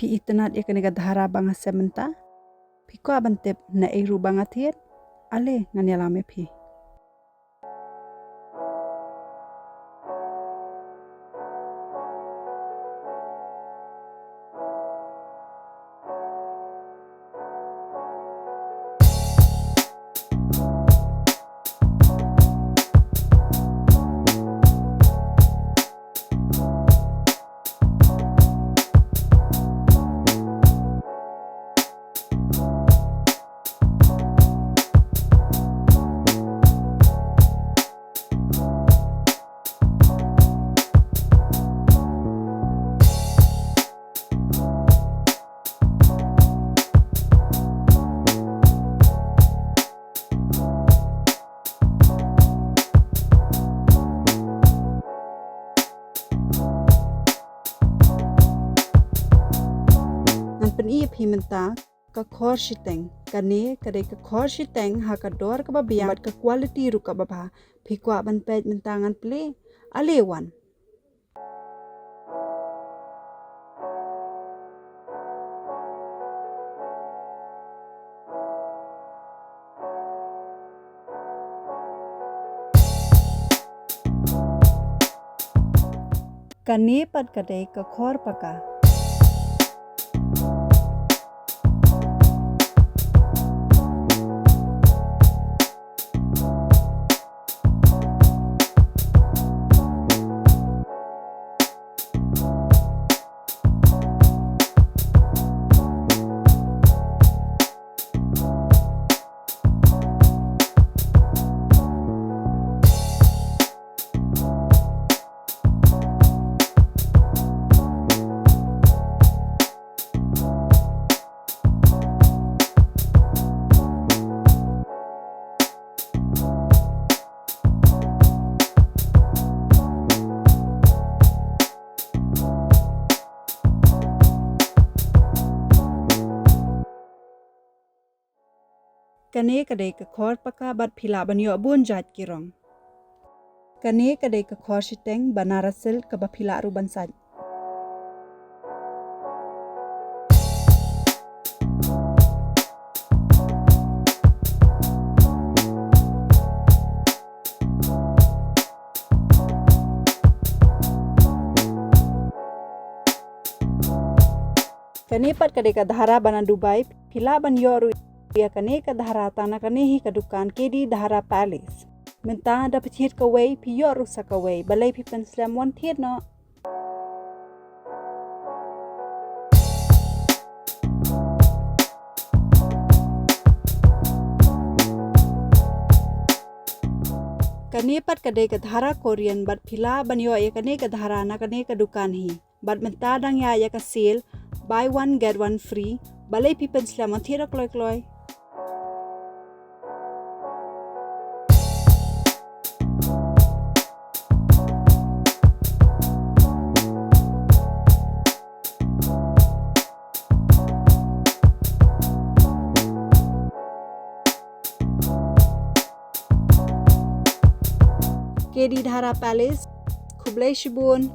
pi itanat ya kene gadhara banga sementa pi ko abantep na iru banga thiet ale nganyalame pi iya pimenta ka khor shiteng kane kade ka khor shiteng ha ka dor ka babiat ka quality ru ka baba phikwa ban pej mentangan ple alewan kane pat kade ka khor paka kane kade ka khor paka bat phila banyo bun jat kirong kane kade ka khor shiteng banarasil ka ba phila ru bansaj kane pat kade ka dhara bana Dubai phila banyo ru ya kane ka dhara tana kane hi ka dukan kedi dhara palace menta da pchit ka wei pi yo ru sa ka wei balai pi pen slam one thiet no kane pat kade ka dhara Korean bat phila banyo ya kane ka dhara na kane ka dukan hi bat menta dang ya ka sale buy one get one free balai pi pen slam one thiet kloi kloi kedi dhara palace Kublai Shibun